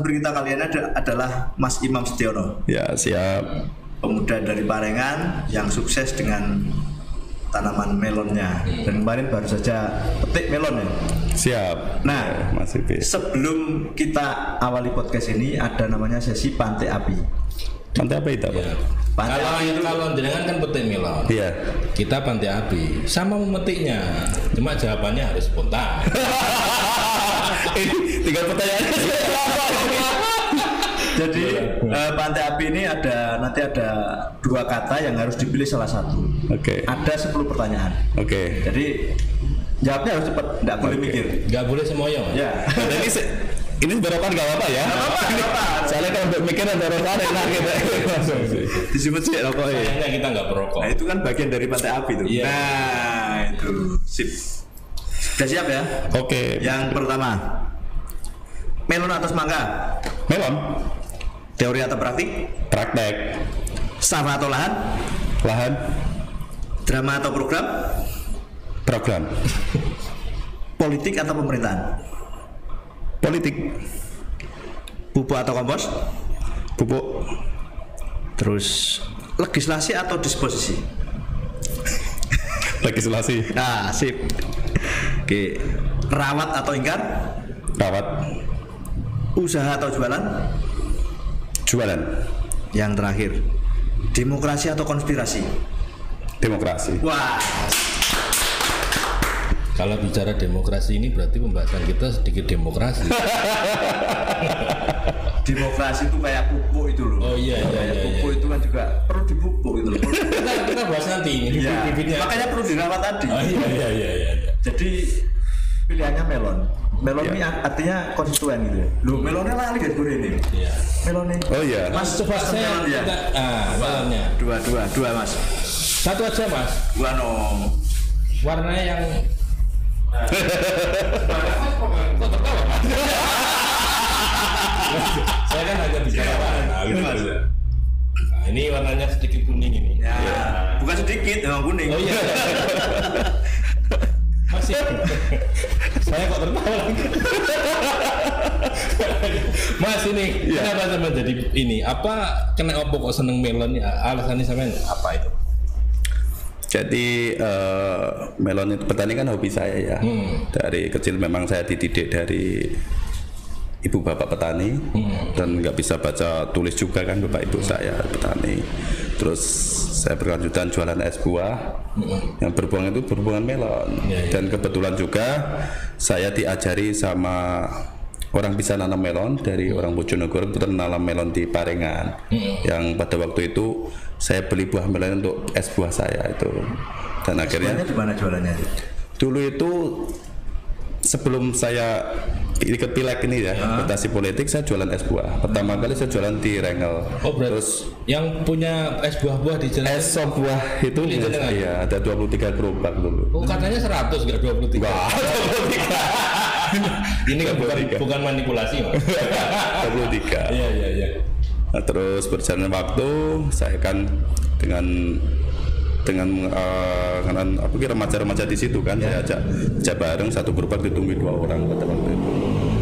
narasumber kita kali ini adalah Mas Imam Setiono. Ya, siap. Pemuda dari Parengan yang sukses dengan tanaman melonnya. Dan kemarin baru saja petik melon ya. Siap. Nah, Mas Ibi. sebelum kita awali podcast ini ada namanya sesi pantai api. Pantai apa itu? Ya. Pantai Kalau jenengan kan petik melon. Iya. Kita pantai api. Sama memetiknya. Cuma jawabannya harus spontan. Ini tinggal pertanyaannya. Jadi pantai api ini nanti ada 2 kata yang harus dipilih salah satu. Oke. Ada 10 pertanyaan. Oke. Jadi jawabnya harus cepat, nggak boleh mikir. Nggak boleh semoyo. Ya. Ini berokan gak apa-apa ya? Soalnya kalau untuk mikir berokan enak gitu. Disebut sih rokoknya. Sayangnya kita nggak perokok. Nah itu kan bagian dari pantai api tuh. Iya. Nah itu sip. Sudah siap ya? Oke. Yang pertama, melon atas mangga. Melon. Teori atau praktik? Praktek. Sawah atau lahan? Lahan. Drama atau program? Program. Politik atau pemerintahan? Politik. Pupuk atau kompos? Pupuk. Terus legislasi atau disposisi? Legislasi. Nah, sip. Oke. Rawat atau ingkar? Rawat. Usaha atau jualan? Jualan. Yang terakhir, demokrasi atau konspirasi? Demokrasi. Wah, Kalau bicara demokrasi ini berarti pembahasan kita sedikit demokrasi. demokrasi itu kayak pupuk itu loh. Oh iya. Pupuk itu kan juga perlu dipupuk itu loh. Kita bahas nanti ini Iya. bibitnya. Makanya perlu dirawat tadi. Oh iya. Jadi pilihannya melon. Melon ini artinya konstituen gitu ya. Loh, melonnya lah lihat gue ini. Iya. Melonnya. Oh iya. Mas, Coba pesen saya melon ya. melonnya. Dua Mas. Satu aja Mas. Dua no. Warnanya yang kok tertawa Mas? Saya kan hanya bicara warna gitu. Ini, Mas. Nah, ini warnanya sedikit kuning ini. Ya, bukan sedikit, memang kuning. Oh iya. Masih. Saya kok tertawa lagi. Mas ini kenapa sama jadi ini? Apa kena opo kok seneng melon ya? Alasannya sampean apa itu? Jadi melon itu petani kan hobi saya ya. Dari kecil memang saya dididik dari ibu bapak petani dan nggak bisa baca tulis juga kan bapak ibu saya petani. Terus saya berkelanjutan jualan es buah yang berhubungan melon. Dan kebetulan juga saya diajari sama orang bisa nanam melon dari orang Bojonegoro, kebetulan nanam melon di Parengan. Yang pada waktu itu saya beli buah melon untuk es buah saya itu. Dan akhirnya di mana jualannya? dulu itu sebelum saya ikut pileg ini ya, kontestasi politik, saya jualan es buah. Pertama kali saya jualan di Rengel. Oh berarti Terus yang punya es buah-buah di jalan. es sop buah itu Ini jenengan? iya ada 23 gerobak dulu. Oh katanya 100 nggak 23. Wah, Ini kan bukan manipulasi Mas. 23. Iya. Nah, terus berjalan waktu saya kan dengan remaja-remaja di situ kan saya ajak bareng satu gerobak ditunggu 2 orang pada waktu itu.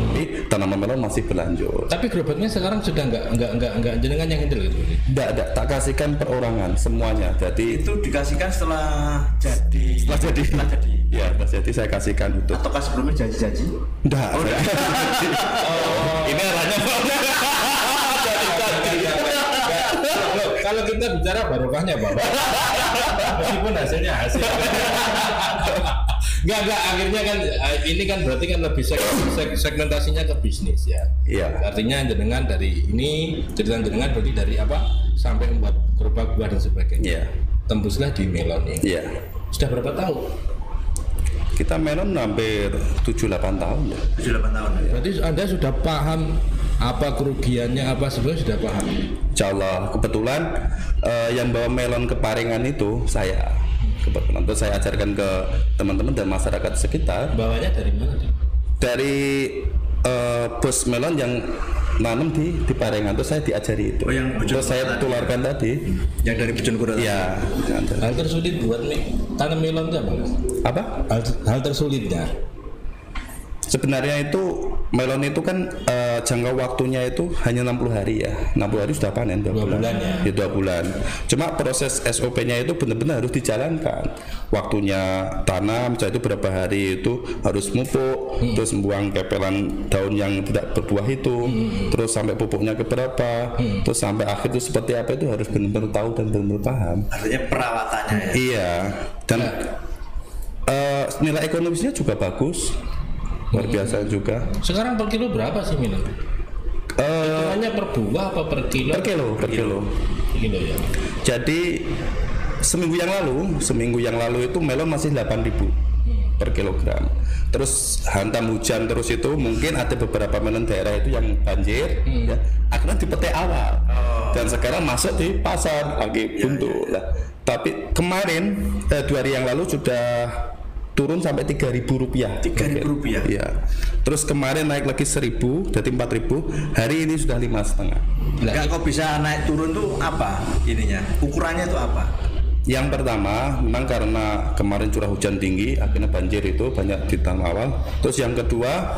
Tapi tanaman melon masih berlanjut. Tapi gerobaknya sekarang sudah nggak jenengan yang handle gitu. Tidak, tak kasihkan perorangan semuanya. Jadi Itu dikasihkan setelah jadi. ya, jadi saya kasihkan itu. Ataukah sebelumnya janji-janji? Enggak. Ini arahnya kalau kita bicara barokahnya Bapak. Meskipun hasilnya hasil. Enggak, akhirnya kan ini kan berarti kan lebih segmentasinya ke bisnis ya. Iya. Artinya jenengan dari ini, cerita jenengan berarti dari apa sampai membuat gerobak buah dan sebagainya. Iya. Tembuslah di melon ini. Iya. Sudah berapa tahun? Kita melon hampir 7-8 tahun ya. 7-8 tahun ya. Berarti Anda sudah paham apa kerugiannya, apa sebenarnya sudah paham? Insya Allah kebetulan yang bawa melon ke Parengan itu saya. Kebetulan terus saya ajarkan ke teman-teman dan masyarakat sekitar. Bawanya dari mana? Dari bos melon yang nanam di Parengan, terus saya diajari itu. Oh, yang terus saya tularkan tadi. Yang dari Bojonegoro. Iya. Hal tersulit buat tanam melon itu apa? Apa? Hal tersulitnya. Sebenarnya itu melon itu kan jangka waktunya itu hanya 60 hari ya. 60 hari sudah panen 2 bulan. Ya 2 bulan. Cuma proses SOP-nya itu benar-benar harus dijalankan. Waktunya tanam, setelah itu berapa hari itu harus mupuk, terus buang kepelan daun yang tidak berbuah itu, terus sampai pupuknya ke berapa, terus sampai akhir itu seperti apa itu harus benar-benar tahu dan benar-benar paham. Artinya perawatannya ya. Iya. Dan nilai ekonomisnya juga bagus. Luar biasa juga. Sekarang per kilo berapa sih melon? Hitungannya per buah apa per kilo? Per kilo. Per kilo ya. Jadi seminggu yang lalu itu melon masih 8.000 per kilogram. Terus hantam hujan terus itu mungkin ada beberapa melon daerah itu yang banjir, ya, akhirnya dipetik awal. Dan sekarang masuk di pasar lagi buntu. Nah, tapi kemarin 2 hari yang lalu sudah turun sampai Rp3.000. Rp3.000. Iya. Terus kemarin naik lagi 1.000, jadi 4.000. Hari ini sudah 5,5. Enggak, kok bisa naik turun tuh apa ininya? Ukurannya tuh apa? Yang pertama, memang karena kemarin curah hujan tinggi, akhirnya banjir itu banyak di tanam awal. Terus yang kedua,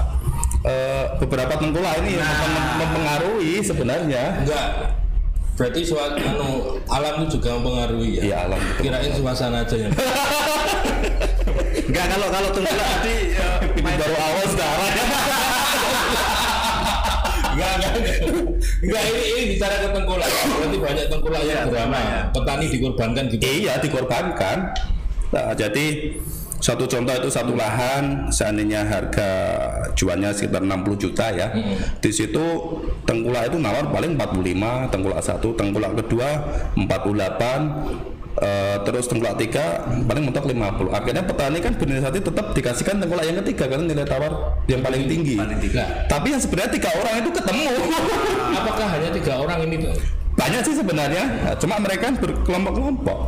beberapa tengkulak ini yang mempengaruhi sebenarnya. Enggak. Berarti alam itu juga mempengaruhi ya? Iya, alam itu. Kirain suasana aja yang. Enggak, kalau tengkulak tadi Baru awal sekarang. Enggak, ini bicara ke tengkulak. Berarti banyak tengkulak yang drama. Petani dikorbankan gitu. Iya, dikorbankan. Nah, jadi satu contoh itu satu lahan seandainya harga jualnya sekitar 60 juta ya. Di situ tengkulak itu nawar paling 45, tengkulak 1, tengkulak kedua 48, terus tengkulak 3 paling mentok 50. Akhirnya petani kan berinisiatif tetap dikasihkan tengkulak yang ketiga karena nilai tawar yang paling tinggi. Tapi yang sebenarnya 3 orang itu ketemu. Apakah hanya 3 orang ini? Banyak sih sebenarnya, cuma mereka berkelompok-kelompok.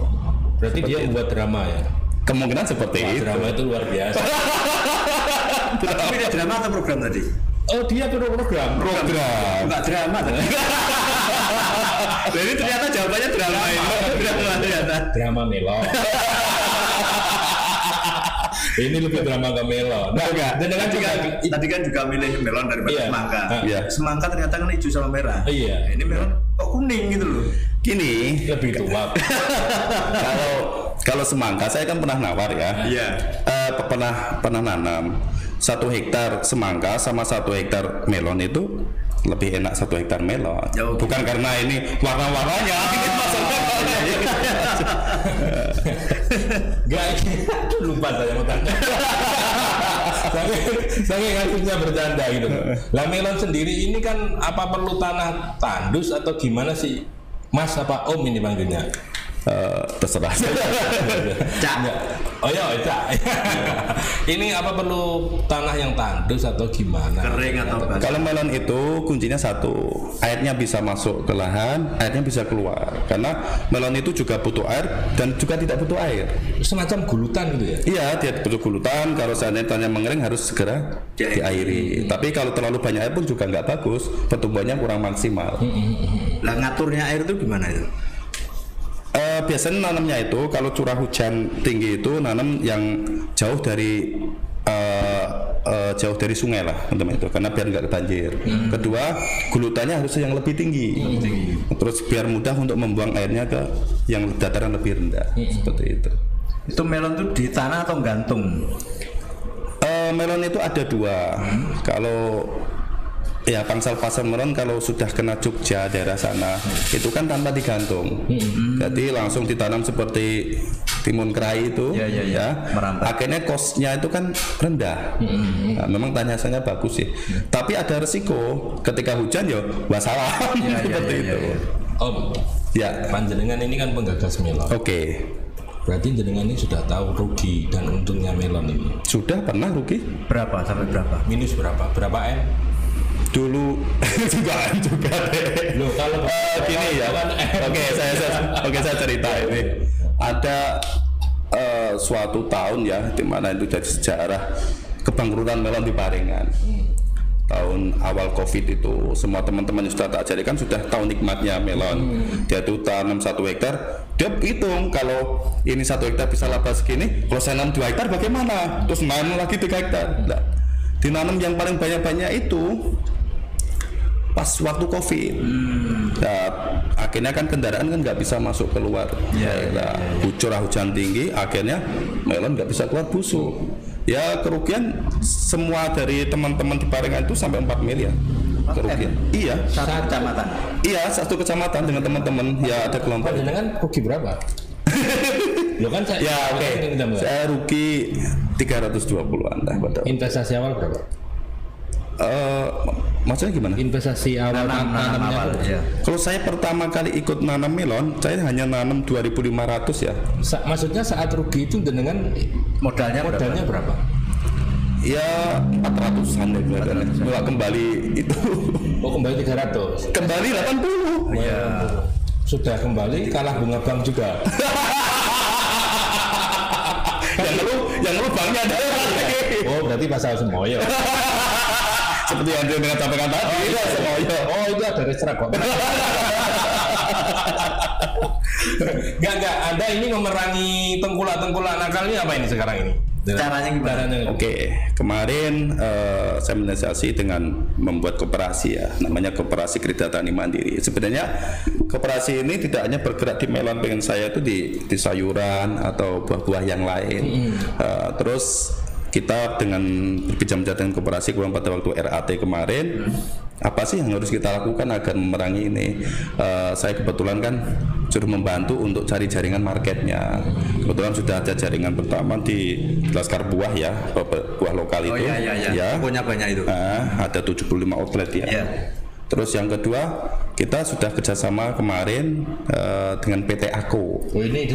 Berarti dia membuat drama ya? Kemungkinan seperti itu. Drama itu luar biasa. Tapi dia drama atau program tadi? Oh, dia program. Enggak drama tadi. Jadi ternyata jawabannya drama ini. Drama ternyata. Drama melon. Ini lebih drama ke melon. Nah, tadi kan juga milih melon daripada semangka. Iya. Semangka ternyata kan hijau sama merah. Iya. Ini melon kok kuning gitu loh. Gini, Lebih tua. kalau semangka saya kan pernah nawar ya. Iya. Pernah nanam 1 hektar semangka sama 1 hektar melon itu lebih enak 1 hektar melon. Bukan karena ini warna-warnanya. Ini maksudnya Gak, lupa saya mau tanya. Saya ngasihnya bercanda gitu. Lah melon sendiri ini kan apa perlu tanah tandus atau gimana sih? Mas apa Om ini panggilnya? terserah. Cak. Oh iya, Cak. Ini apa perlu tanah yang tandus atau gimana? Kering atau basah? Kalau melon itu kuncinya satu, airnya bisa masuk ke lahan, airnya bisa keluar. Karena melon itu juga butuh air dan juga tidak butuh air. Semacam gulutan gitu ya? Iya, dia butuh gulutan. Kalau seandainya tanahnya mengering harus segera diairi. Tapi kalau terlalu banyak air pun juga nggak bagus, pertumbuhannya kurang maksimal. Lah ngaturnya air itu gimana itu? Biasanya nanamnya itu kalau curah hujan tinggi itu nanam yang jauh dari sungai lah teman-teman itu, karena biar nggak banjir. Kedua, gulutannya harus yang lebih tinggi. Terus biar mudah untuk membuang airnya ke yang dataran lebih rendah. Seperti itu. Itu melon tuh di tanah atau gantung? Melon itu ada dua. Kalau ya pangsal pasar melon kalau sudah kena Jogja daerah sana itu kan tanpa digantung, jadi langsung ditanam seperti timun kerai itu, ya. Akhirnya kosnya itu kan rendah. Nah, memang tanyasanya bagus sih, tapi ada resiko ketika hujan ya wassalam seperti itu. Om, ya panjenengan ini kan penggagas melon. Oke. Berarti jenengan ini sudah tahu rugi dan untungnya melon ini. Sudah pernah rugi? Berapa sampai berapa? Minus berapa? Berapa M? Dulu juga deh. Loh, kalau gini ya. Oke, saya cerita ini. Ada suatu tahun ya, di mana itu jadi sejarah kebangkrutan melon di Paringan. Tahun awal Covid itu semua teman-teman yang sudah tak ajari kan sudah tahu nikmatnya melon. Dia tuh tanam 1 hektar, dia hitung kalau ini 1 hektar bisa laba segini, kalau saya nanam 2 hektar bagaimana? Terus main lagi 3 hektar. Nah, dinanam yang paling banyak-banyak itu pas waktu COVID. Nah, akhirnya kan kendaraan kan nggak bisa masuk keluar. Curah hujan tinggi, akhirnya melon nggak bisa keluar busuk. Ya kerugian semua dari teman-teman di Parengan itu sampai 4 miliar. Kerugian. Iya. Satu kecamatan. Iya, satu kecamatan dengan teman-teman. Ya ada kelompok. Jenengan rugi berapa? Lo kan saya. Ya oke. Saya rugi 320-an lah pada. Investasi awal berapa? Maksudnya gimana? Investasi awal tanamnya. Ya. Kalau saya pertama kali ikut nanam melon, saya hanya nanam 2.500 ya. Maksudnya saat rugi itu dengan Modalnya berapa? Ya 400-an ya kelihatannya. Nggak kembali itu. Oh kembali 300. Kembali 80. Iya. Sudah kembali kalah bunga bank juga. yang lu banknya ada. Oh berarti pasal Semoyo. Seperti yang dengan sampaikan tadi. Oh iya Semoyo. Oh itu ada restoran kok. Enggak. Anda ini memerangi tengkulak-tengkulak nakal ini apa ini sekarang ini? Caranya gimana? Oke, kemarin saya menasihatkan dengan membuat koperasi ya, namanya Koperasi Kredit Tani Mandiri. Sebenarnya koperasi ini tidak hanya bergerak di melon, pengen saya itu di sayuran atau buah-buah yang lain. Terus kita dengan berbicara dengan koperasi kemudian pada waktu RAT kemarin, apa sih yang harus kita lakukan agar memerangi ini? Saya kebetulan kan sudah membantu untuk cari jaringan marketnya. Kebetulan sudah ada jaringan pertama di Laskar Buah ya, buah lokal itu. Ya. Punya banyak itu. Ada 75 outlet ya. Terus yang kedua, kita sudah kerjasama kemarin dengan PT Ako. Oh ini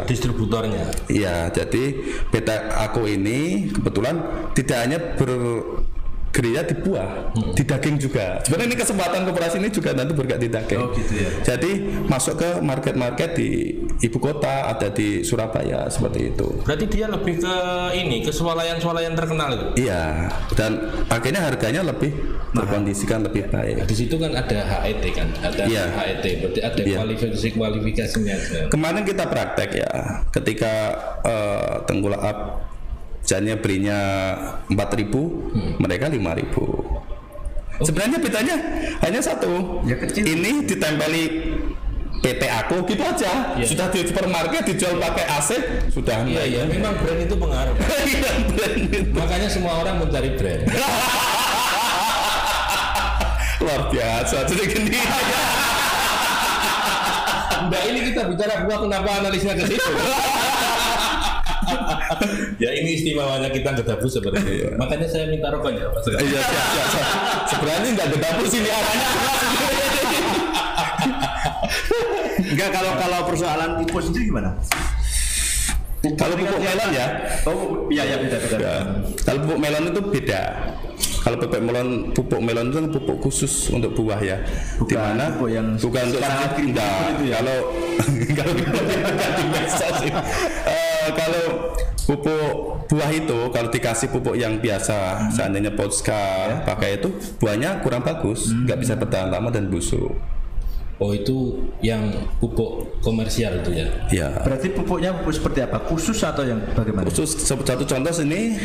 distributornya. Iya, jadi PT Ako ini kebetulan tidak hanya bergerak di buah, di daging juga. Sebenarnya ini kesempatan koperasi ini juga nanti bergerak di daging. Oh gitu ya. Jadi masuk ke market-market di ibu kota, ada di Surabaya seperti itu. Berarti dia lebih ke ini, ke swalayan-swalayan terkenal itu. Iya, dan akhirnya harganya lebih terkondisikan lebih baik. Di situ kan ada HET kan, ada HET, berarti ada kualifikasinya. Kemarin kita praktek ya, ketika tengkulak up jannya belinya 4.000, mereka 5.000. Sebenarnya bedanya hanya satu. Ya, kecil. Ini ditempeli PT Ako gitu aja. Sudah di supermarket dijual pakai AC, sudah. Iya, memang brand itu pengaruh. Makanya semua orang mencari brand. Luar biasa. Jadi gini. Mbak ini kita bicara buah, kenapa analisnya ke situ? Ya ini istimewanya kita gedabus sebenarnya. Makanya saya minta rokoknya Pak. Iya, siap. Sebenarnya nggak gedabus ini arahnya. Enggak, kalau persoalan pupuk sendiri gimana? Kalau pupuk melon ya. Oh iya beda. Ya. Kalau pupuk melon itu beda. Kalau pupuk melon itu pupuk khusus untuk buah ya. Di mana yang bukan untuk enggak. Kalau pupuk buah itu kalau dikasih pupuk yang biasa, seandainya Polska pakai itu buahnya kurang bagus, nggak bisa bertahan lama dan busuk. Oh itu yang pupuk komersial itu ya? Ya. Berarti pupuknya pupuk seperti apa? Khusus atau yang bagaimana? Khusus satu contoh sini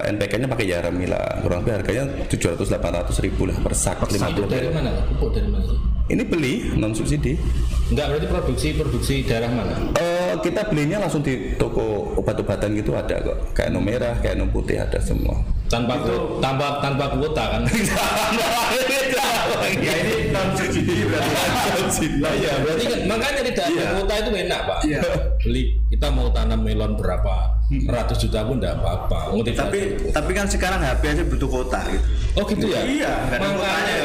NPK-nya pakai Yaramila, kurang lebih harganya 700-800 ribu lah per sak. Itu dari mana? Pupuk dari mana? Ini beli non subsidi. Enggak, berarti produksi daerah mana? Kita belinya langsung di toko obat-obatan gitu ada kok. Kayak nom merah, kayak nom putih ada semua. Tanpa kuota kan? Ya ini non subsidi berarti. Ya, berarti kan, makanya tidak ada kuota itu enak Pak. Iya. Beli kita mau tanam melon berapa ratus juta pun tidak apa-apa. Tapi kan sekarang HP aja butuh kuota gitu. Oh gitu ya? Iya, makanya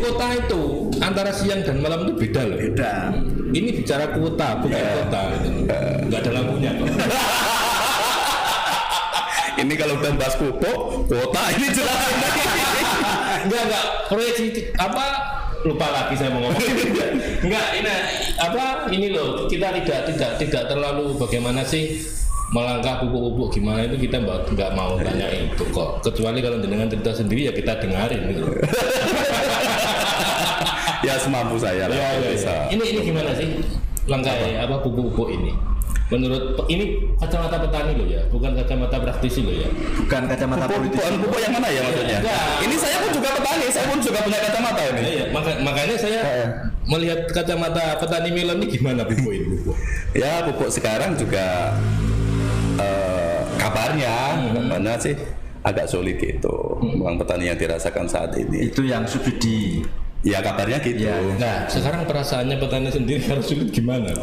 kuota itu antara siang dan malam itu beda loh. Beda. Ini bicara kuota, bukan kuota. Nggak ada lampunya kok. Ini kalau udah bahas pupuk, kuota ini jelas. Enggak. Proyeksi apa? Lupa lagi saya mau ngomong. Enggak, ini loh. Kita tidak terlalu bagaimana sih melangkah pupuk-pupuk gimana itu kita nggak mau tanya itu kok. Kecuali kalau dengan cerita sendiri ya kita dengarin gitu. Ya semampu saya lah. Ya. Ini gimana sih langkah apa pupuk-pupuk ini? menurut ini kacamata petani loh ya, bukan kacamata praktisi loh ya. Bukan kacamata politisi. Pupuk yang mana ya maksudnya? Ini saya pun juga petani, saya pun juga punya kacamata ini. Iya, makanya saya melihat kacamata petani melon ini gimana pupuk ini? Ya pupuk sekarang juga kabarnya mana sih agak sulit gitu. Memang petani yang dirasakan saat ini. Itu yang subsidi. Ya kabarnya gitu. Ya. Nah sekarang perasaannya petani sendiri harus sulit gimana?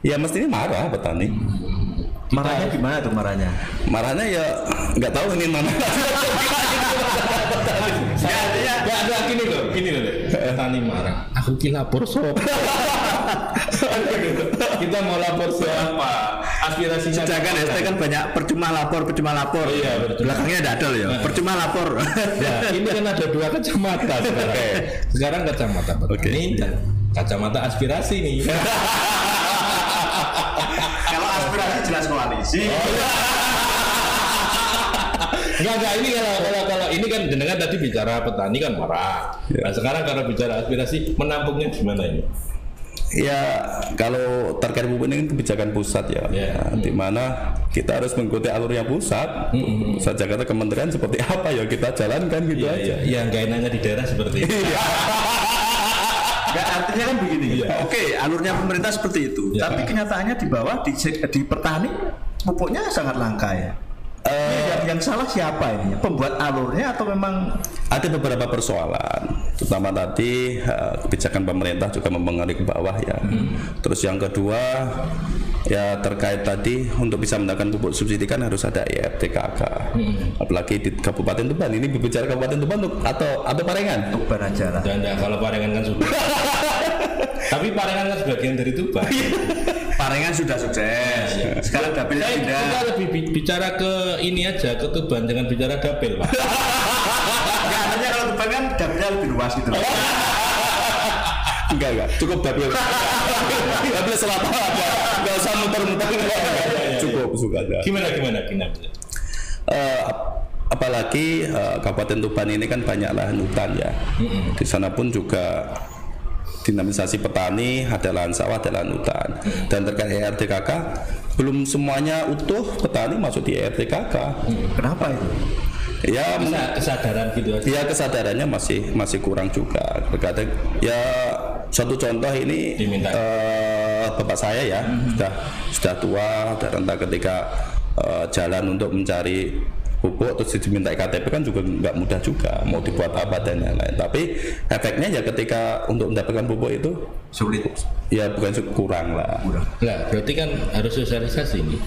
Ya mestinya marah petani. Marahnya gimana tuh marahnya? Marahnya ya nggak tahu ini mana. Nggak ada gini loh. Petani marah. Aku ki lapor sob. Kita mau lapor siapa? Aspirasinya. Sedangkan ST kan banyak percuma lapor. Iya, belakangnya ada adol ya. Percuma lapor. Ya, ini kan ada 2 kacamata sekarang. Sekarang kacamata petani dan kacamata aspirasi nih. Kalau aspirasi jelas koalisi. Enggak ini kalau ini kan jenengan tadi bicara petani kan marah. Nah, sekarang kalau bicara aspirasi menampungnya gimana ini? Ya kalau terkait pupuk ini kan kebijakan pusat ya, di mana kita harus mengikuti alur yang pusat. Pusat Jakarta kementerian seperti apa ya kita jalankan gitu aja. Ya nggak enaknya di daerah seperti itu. Nggak, artinya kan begini. Oke, alurnya pemerintah seperti itu. Tapi kenyataannya di bawah di petani pupuknya sangat langka ya. Yang salah siapa ini? Pembuat alurnya atau memang ada beberapa persoalan, terutama tadi kebijakan pemerintah juga mempengaruhi ke bawah ya. Terus yang kedua ya terkait tadi untuk bisa mendapatkan pupuk subsidi kan harus ada IRTKK. Apalagi di Kabupaten Tuban, ini berbicara Kabupaten Tuban atau Parengan? Tuban aja lah. Dan kalau Parengan kan sudah. Tapi Parengan kan sebagian dari Tuban. Parengan sudah sukses. Sekarang dapil pindah. Kita lebih bicara ke ini aja, ke Tuban, jangan bicara dapil, Pak. Enggak, artinya kalau Tuban kan dapilnya lebih luas gitu. Enggak, cukup dapil. Dapil selatan aja. Enggak usah muter-muter. Cukup suka ada. Gimana? Apalagi Kabupaten Tuban ini kan banyak lahan hutan ya. Di sana pun juga dinamisasi petani, ada lahan sawah, ada lahan hutan. Dan terkait ERTKK, belum semuanya utuh petani masuk di ERTKK. Kenapa itu? Ya kesadaran gitu aja. Ya kesadarannya masih kurang juga. Terkadang ya satu contoh ini bapak saya ya sudah tua, sudah renta ketika jalan untuk mencari pupuk terus diminta KTP kan juga nggak mudah juga, mau dibuat apa dan lain-lain. Tapi efeknya ya ketika untuk mendapatkan pupuk itu sulit. Ya bukan kurang lah. Nah, berarti kan harus sosialisasi ini.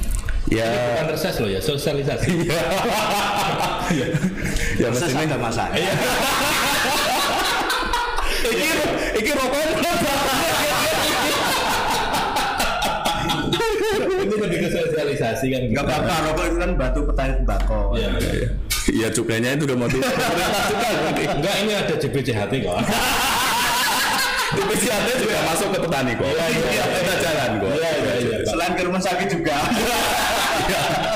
Ya ini bukan reses loh ya, sosialisasi. Ya mestinya nggak masalah. Iki rokok. Ini lebih ke sosialisasi kan. Nggak apa-apa, rokok itu kan batu petani tembakau. Iya cukainya itu udah mau Enggak, ini ada JBCHT kok. JBCHT juga masuk ke petani kok. Iya, kita jalan kok. Iya. Selain ke rumah sakit juga.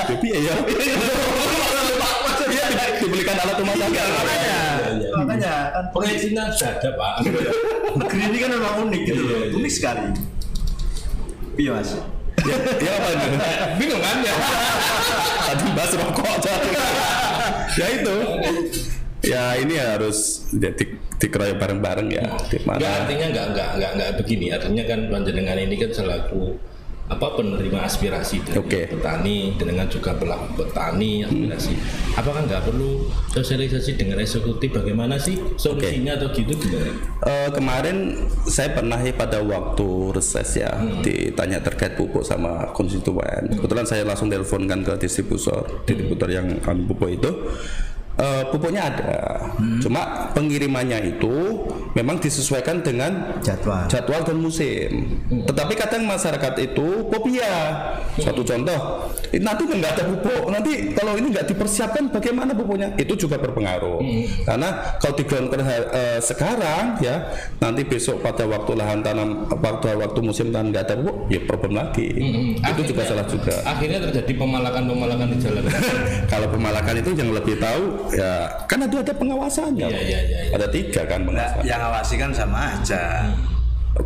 Tapi ya. Dibelikan alat rumah sakit. Makanya kan Perizinan sudah ada, Pak. negeri ini kan memang unik gitu loh. Unik sekali. Iya Mas. Ya apa itu? Bingung kan ya? Tadi bahas rokok. Ya itu. Ya ini harus dikeroyok bareng-bareng ya. Enggak, artinya enggak begini. Artinya kan panjenengan ini kan selaku penerima aspirasi dari petani, dengan juga pelaku petani aspirasi. Apakah nggak perlu sosialisasi dengan eksekutif bagaimana sih solusinya atau gitu gimana? Kemarin saya pernah pada waktu reses ya ditanya terkait pupuk sama konstituen. Kebetulan saya langsung teleponkan ke distributor yang pupuk itu. Pupuknya ada, cuma pengirimannya itu memang disesuaikan dengan jadwal dan musim. Tetapi kadang masyarakat itu fobia. Satu contoh, nanti nggak ada pupuk, nanti kalau ini nggak dipersiapkan bagaimana pupuknya? Itu juga berpengaruh. Karena kalau digelontorkan sekarang ya, nanti besok pada waktu lahan tanam, waktu musim tanam nggak ada pupuk, ya problem lagi. Itu juga salah juga. Akhirnya terjadi pemalakan di jalan. Kalau pemalakan itu yang lebih tahu. Ya, kan ada pengawasannya. Iya. Ada 3 kan pengawasan. Yang ngawasi kan sama aja.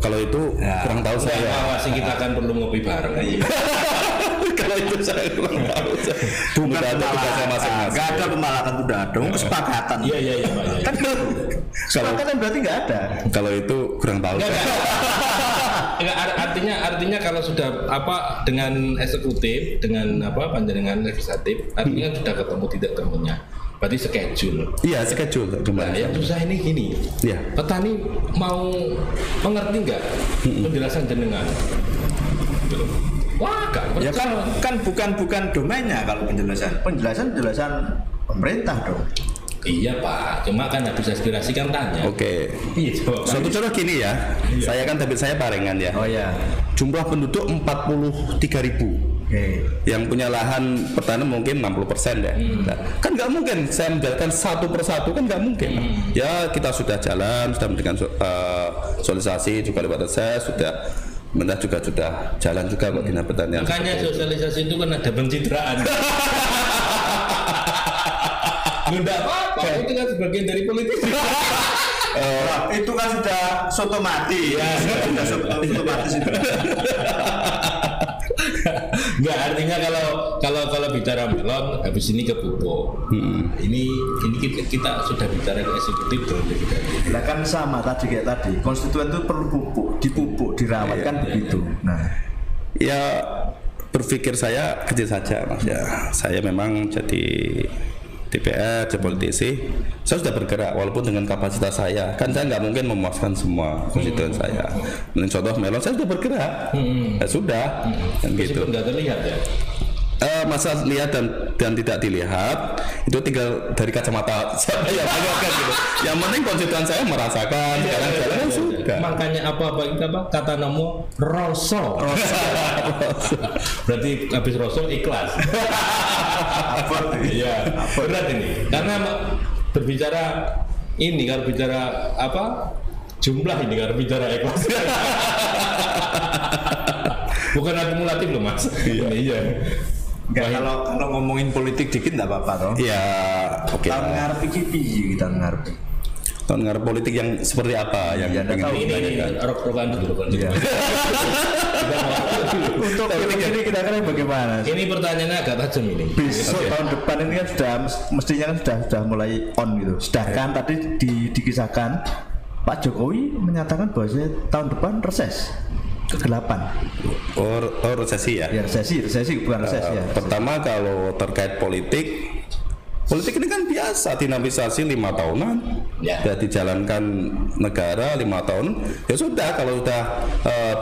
Kalau itu kurang tahu saya. Ngawasi kita kan perlu ngopi bareng. itu saya kurang tahu. Bukan Udah ada tugasnya masing-masing. Nggak ada pembalakan, udah ada kesepakatan. Iya Pak. Ya. Kan kesepakatan berarti nggak ada. Kalau itu kurang tahu. Enggak, artinya kalau sudah apa dengan eksekutif dengan apa panjangan legislatif artinya sudah ketemu tidak temunya. Berarti schedule. Iya, schedule Nah, kemarin. yang susah ini gini. Iya. Petani mau mengerti nggak penjelasan jenengan? Wah, Ya kan bukan domainnya kalau penjelasan pemerintah dong. Iya Pak, cuma kan habis aspirasi kan tanya. Oke. Iya coba. Suatu contoh gini ya. Saya kan tapi saya Parengan ya. Oh ya. Jumlah penduduk 43.000. Oke. Yang punya lahan pertanian mungkin 60% ya. Nah, kan nggak mungkin saya menjalankan satu persatu, kan nggak mungkin. Ya kita sudah jalan, sudah memberikan sosialisasi juga lewat reses, sudah pemerintah juga sudah jalan juga buat dinas pertanian. Makanya sosialisasi itu kan ada pencitraan. Enggak apa-apa, itu kan sebagian dari politik. Itu kan sudah soto mati ya. Sudah soto mati itu. Enggak, artinya kalau bicara melon habis ini ke pupuk. Ini kita sudah bicara ke eksekutif dong. Lah kan sama tadi kayak tadi. Konstituen itu perlu dipupuk, dirawat kan begitu. Nah, Ya berpikir saya kecil saja Mas ya. Saya memang jadi DPR, jadi politisi, saya sudah bergerak walaupun dengan kapasitas saya. Kan saya nggak mungkin memuaskan semua konstituen saya. Contoh melon saya sudah bergerak, ya sudah, kan gitu. Meskipun nggak terlihat ya. Masa lihat dan tidak dilihat itu tinggal dari kacamata siapa yang melakukan gitu. Yang penting konstituen saya merasakan sekarang jalan sudah. Makanya apa kata namo roso. Berarti habis roso ikhlas. Iya, berat ini. Karena berbicara ini kalau bicara apa jumlah ini kalau bicara ikhlas. Bukan akumulatif loh Mas. Iya. Enggak, kalau ngomongin politik dikit enggak apa-apa toh. Ya, oke. Tahun ngarep iki piye kita ngarep? Tahun ngarep politik yang seperti apa yang Ya, pengen tahu. Ini rok-rokan dulu. Iya. Untuk politik ini kita kira bagaimana? Ini pertanyaannya agak tajam ini. Besok tahun depan ini kan mestinya kan sudah mulai on gitu. Sedangkan tadi dikisahkan Pak Jokowi menyatakan bahwa tahun depan reses ke-8. Oh, resesi ya? Ya resesi bukan reses ya. Pertama kalau terkait politik ini kan biasa dinamisasi 5 tahunan. Ya. Sudah dijalankan negara 5 tahun. Ya sudah kalau sudah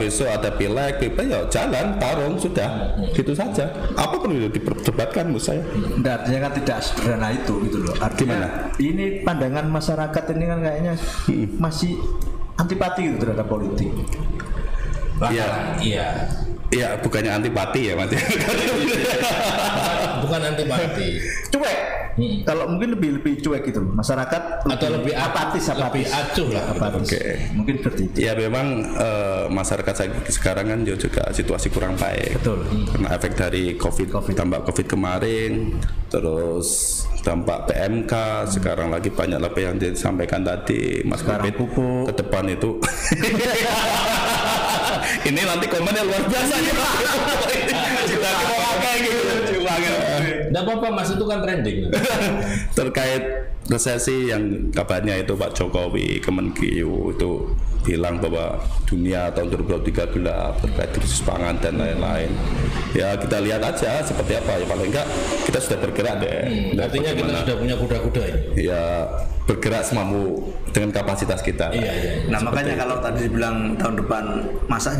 besok ada pileg ya jalan tarung sudah. Gitu saja. Apa perlu diperdebatkan menurut saya? Nah, artinya kan tidak sederhana itu gitu loh. Artinya ini pandangan masyarakat ini kan kayaknya masih antipati gitu terhadap politik. Iya. Iya, bukannya antipati ya Mas. Bukan antipati. Cuek. Kalau mungkin lebih cuek gitu loh. Masyarakat Atau lebih apatis. Lebih acuh lah. Apatis. Oke. Mungkin seperti itu. Ya memang masyarakat sekarang kan juga situasi kurang baik. Betul. Karena efek dari dampak COVID kemarin, terus dampak PMK, sekarang lagi banyak apa yang disampaikan tadi Mas Kapit ke depan itu. Ini nanti komennya luar biasa gitu. Kita kayak gitu. Nggak apa-apa Mas, itu kan trending. Terkait resesi yang kabarnya itu Pak Jokowi Kemenkeu itu bilang bahwa dunia tahun 2023 gelap terkait krisis pangan dan lain-lain. Ya kita lihat aja seperti apa ya, paling enggak kita sudah bergerak deh. Artinya kita sudah punya kuda-kuda ini. Ya bergerak semampu dengan kapasitas kita. Iya. Nah makanya kalau tadi dibilang tahun depan masa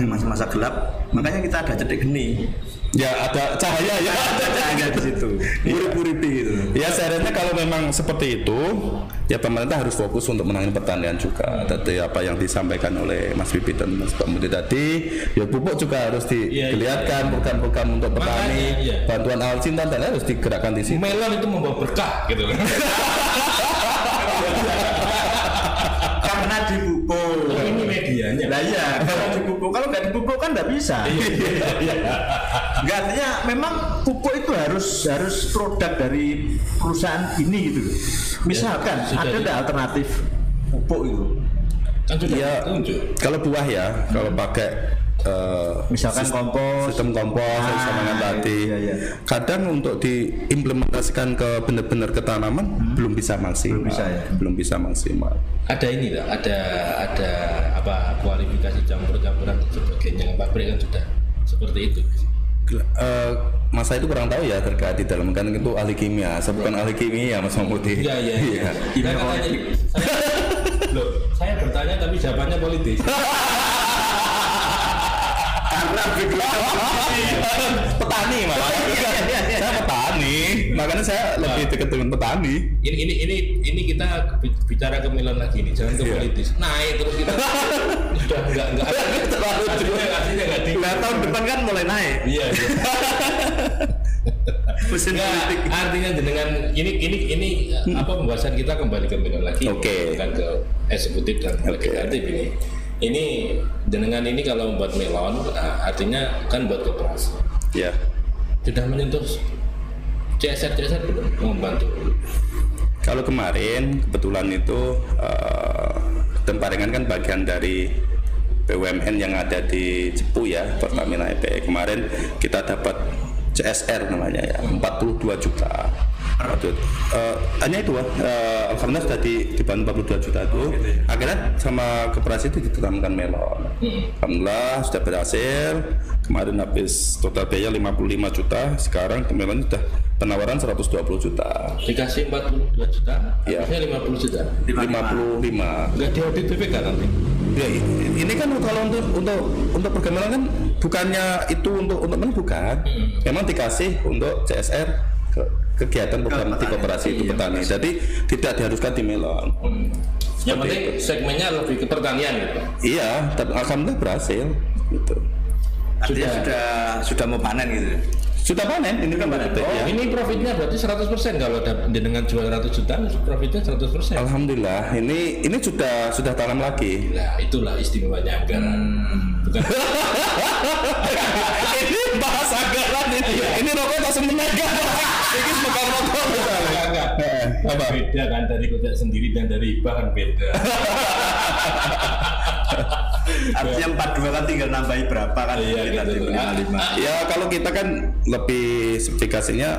gelap, makanya kita ada cedik geni. Ya ada cahaya ya. Ada cahaya di situ. Puri-puri gitu. Ya seharusnya kalau memang seperti itu, ya pemerintah harus fokus untuk menangani pertanian juga. Tadi apa yang disampaikan oleh Mas Bibit dan Mas Pamudi tadi, ya pupuk juga harus dilihatkan program-program untuk petani, bantuan alsintan dan harus digerakkan di sini. Melon itu membawa berkah gitu. Karena dipupuk. Ini medianya. Nah iya, kalau dipupuk, kalau nggak dipupuk kan nggak bisa. Nggak, artinya memang pupuk itu harus produk dari perusahaan ini gitu. Misalkan ada nggak alternatif pupuk itu? Kan sudah Ya, tunjuk. kalau buah ya, kalau pakai Misalkan kompos, sistem kompos yang disampaikan tadi. Iya. Kadang untuk diimplementasikan ke benar-benar ke tanaman belum bisa maksimal. Belum bisa maksimal. Ada ini tak? Ada apa kualifikasi campur-campuran dan sebagainya. Pabrik kan sudah seperti itu. Masa itu kurang tahu ya terkait di dalam kan itu ahli kimia, saya bukan ahli kimia Mas Mahmudi. Iya. Saya bertanya tapi jawabannya politis. Karena petani Mas. Saya petani, makanya saya lebih dekat dengan petani. Ini kita bicara ke Milan lagi nih, jangan ke politis. Naik terus kita sudah enggak terlalu hasilnya enggak tinggi. Nah, tahun depan kan mulai naik. Iya. Mesin politik. Artinya dengan ini apa pembahasan kita kembali ke Milan lagi. Bukan ke eksekutif dan legislatif ini. Ini dengan ini kalau membuat melon, artinya kan buat koperasi. Ya. Sudah menyentuh CSR belum membantu. Kalau kemarin kebetulan itu Temparingan kan bagian dari BUMN yang ada di Cepu ya, Pertamina EP. Kemarin kita dapat CSR namanya ya, 42 juta. Hanya itu alhamdulillah sudah dibantu 42 juta itu. Akhirnya sama koperasi itu ditanamkan melon. Alhamdulillah sudah berhasil. Kemarin habis total biaya 55 juta. Sekarang melon sudah penawaran 120 juta. Dikasih 42 juta, ya. Harusnya 50 juta. 55. Enggak diaudit BPK nanti. Ya, ini kan kalau untuk program melon kan bukannya itu untuk bukan. Memang dikasih untuk CSR kegiatan program di koperasi itu petani. Jadi tidak diharuskan di melon. Yang penting segmennya lebih ke pertanian gitu. Iya, tapi alhamdulillah berhasil gitu. Artinya sudah mau panen gitu. Sudah panen, ini kan panen. Ya. Ini profitnya berarti 100% kalau dengan jual 100 juta, profitnya 100%. Alhamdulillah, ini sudah tanam lagi. Nah, itulah istimewanya anggaran. Bukan. Ini bahas anggaran ini. Ini rokok langsung menegang. Ini bukan rokok misalnya. Enggak. Beda kan dari kocak sendiri dan dari bahan beda. Artinya 42 kan tinggal nambahi berapa kan? Iya, gitu. 55. Ya kalau kita kan lebih spesifikasinya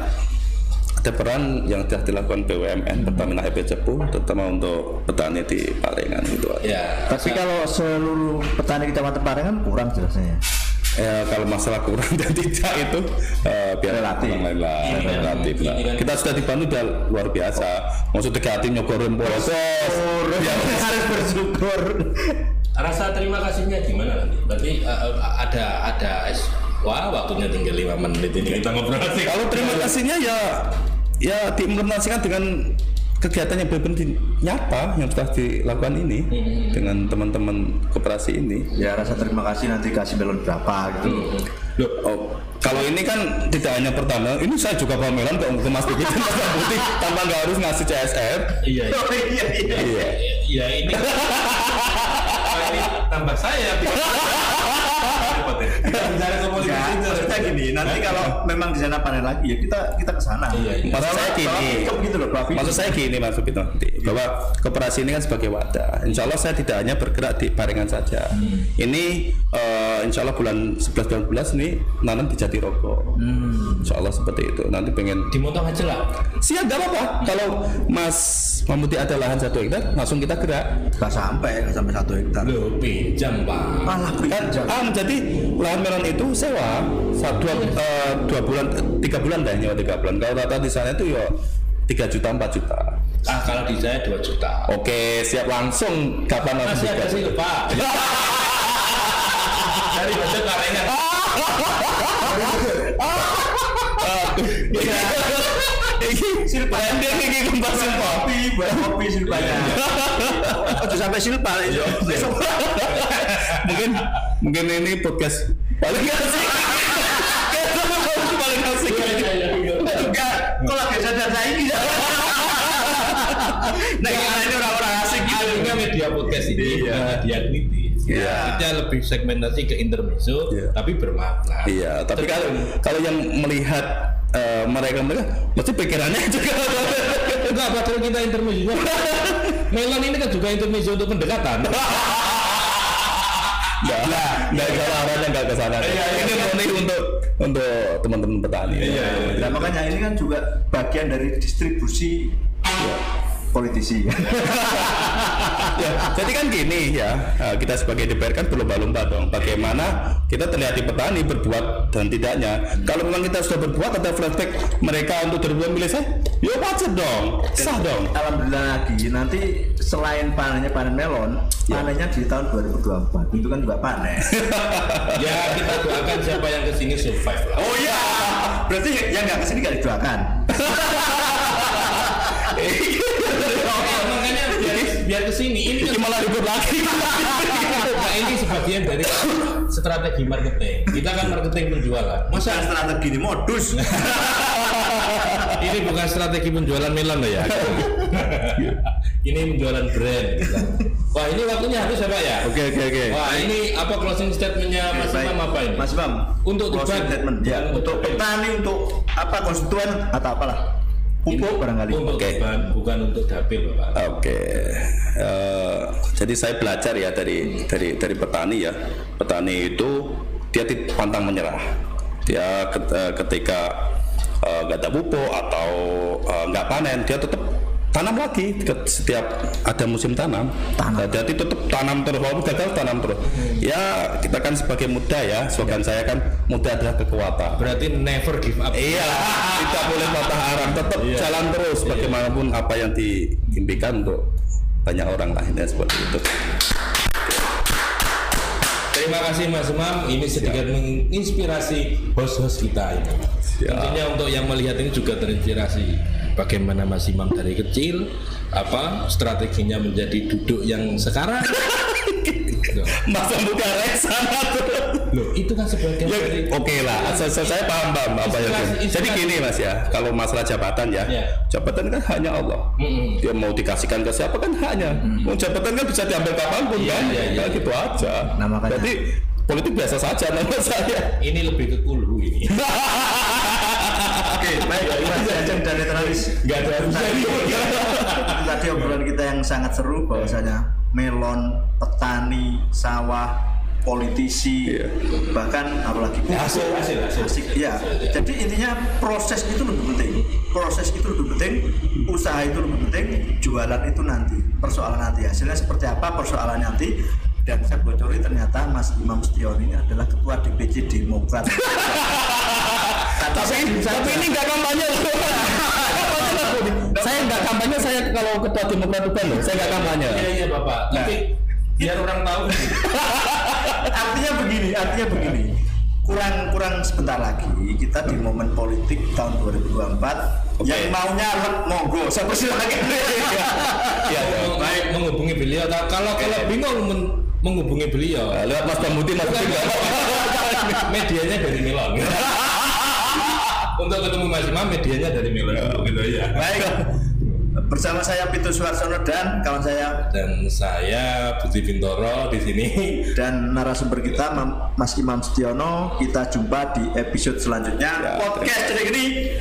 ada peran yang sudah dilakukan BUMN Pertamina EP Cepu, terutama untuk petani di Parengan gitu aja. Ya, tapi kalau seluruh petani Kecamatan Parengan kurang jelasnya. Ya kalau masalah kurang dan tidak itu biar relatif lah. Kita sudah dibantu udah luar biasa. Maksud hati nyogorin proses. Ya harus bersyukur. Rasa terima kasihnya gimana nanti? Berarti ada waktunya tinggal 5 menit ini kita ngobrol sih. Kalau terima kasihnya ya diimplementasikan dengan kegiatan yang benar-benar nyata yang sudah dilakukan ini dengan teman-teman koperasi ini. Ya rasa terima kasih nanti kasih melon berapa gitu. Kalau ini kan tidak hanya pertama, ini saya juga bawa melon ke Mas Diki dan Mas Putih tanpa nggak harus ngasih CSR. Iya. Iya ini. Ini tambah saya. Maksudnya gini, nanti kalau memang di sana panen lagi ya kita ke sana. Maksud saya gini, maksud saya gini Mas Supito, bahwa koperasi ini kan sebagai wadah. Insya Allah saya tidak hanya bergerak di Parengan saja. Ini Insya Allah bulan 11-12 ini nanam di Jatirogo. Insya Allah seperti itu. Nanti pengen dimotong aja lah. Siap, gak apa-apa. Kalau Mas Mahmudi ada lahan 1 hektar, langsung kita gerak. Gak sampai 1 hektar. Loh, pinjam Pak. Malah pinjam. Jadi lahan melon itu sewa 2 bulan, 3 bulan dah, nyewa 3 bulan. Kalau rata di sana itu ya 3 juta, 4 juta. Kalau di saya 2 juta. Oke, siap langsung. Kapan masih ada sih Pak. Dari budget Parengan. Silpa dia ini kembang kopi silpanya. Ojo sampai silpa itu. Mungkin ini podcast paling asik. Paling asik. Enggak, kok lagi sadar saya ini. Nah, ini orang-orang asik gitu. Akhirnya media podcast ini dia kritis. Kita lebih segmentasi ke intermezzo, tapi bermakna. Iya, tapi kalau yang melihat mereka mesti pikirannya juga enggak, padahal kita intermezzo. Melon ini kan juga intermezzo untuk pendekatan. Nggak salah arahnya nggak ke sana. Ini murni untuk teman-teman petani. Nah, makanya ini kan juga bagian dari distribusi politisi. Ya, jadi kan gini ya, kita sebagai DPR kan berlomba-lomba dong. Bagaimana kita terlihat di petani berbuat dan tidaknya. Kalau memang kita sudah berbuat ada flashback mereka untuk 2000 milih saya, ya wajar dong, sah dong. Alhamdulillah lagi nanti selain panen melon, panennya di tahun 2024 itu kan juga panen. Ya kita doakan siapa yang kesini survive lah. Oh iya, berarti yang nggak kesini nggak didoakan. Makanya biar kesini ini malah ribut lagi. Nah, ini sebagian dari strategi marketing. Kita kan marketing penjualan. Masa strategi ini modus? Ini bukan strategi penjualan melon loh ya. Ini penjualan brand. Wah ini waktunya habis ya Pak ya. Oke. Wah ini apa closing statementnya Mas Imam apa ini? Mas Imam untuk closing statement ya, untuk petani, untuk apa konstituen atau apalah. Pupuk barangkali. Untuk bukan untuk dapil Bapak. Oke. Jadi saya belajar ya dari petani ya. Petani itu dia pantang menyerah. Dia ketika nggak ada pupuk atau nggak panen, dia tetap tanam lagi setiap ada musim tanam. Jadi tetap tanam terus, walaupun gagal tanam terus. Ya kita kan sebagai muda ya, slogan saya kan muda adalah kekuatan. Berarti never give up. Iya, tidak boleh patah arang, tetap jalan terus bagaimanapun apa yang diimpikan untuk banyak orang lah, intinya seperti itu. Terima kasih Mas Imam, ini sedikit menginspirasi host-host kita ini. Tentunya untuk yang melihat ini juga terinspirasi bagaimana Mas Imam dari kecil strateginya menjadi duduk yang sekarang. Masa muda sana tuh. Loh, itu kan sebagian dari Oke lah, saya paham apa ya. Jadi gini Mas ya, kalau masalah jabatan ya, jabatan kan hanya Allah. Dia mau dikasihkan ke siapa kan hanya. Jabatan kan bisa diambil kapanpun kan, gitu aja. Nah, makanya. Jadi politik biasa saja menurut saya. Ini lebih ke kulhu ini. Oke, baik, Mas Ajeng dan Netralis. Nggak ada Tadi obrolan kita yang sangat seru, bahwasanya melon, petani, sawah, politisi, bahkan apalagi hasil. Ya, jadi intinya proses itu lebih penting. Proses itu lebih penting, usaha itu lebih penting, jualan itu nanti. Persoalan nanti hasilnya seperti apa, persoalan nanti. Dan saya bocori ternyata Mas Imam Setion ini adalah ketua DPC Demokrat. Tapi ini nggak kampanye loh. Saya nggak kampanye, saya kalau ketua Demokrat bukan loh, saya nggak kampanye. Iya Bapak. Tapi biar orang tahu. Artinya begini. Kurang sebentar lagi kita di momen politik tahun 2024. Yang maunya monggo, siapa silakan. Baik, menghubungi beliau. Kalau bingung menghubungi beliau lewat Mas Bamudi, Mas medianya dari Melon. Untuk ketemu Mas Imam medianya dari Melon gitu ya. Baik. Bersama saya Pitu Suarsono dan kawan saya Budi Bintoro di sini dan narasumber kita Mas Imam Setiono. Kita jumpa di episode selanjutnya. Podcast ini.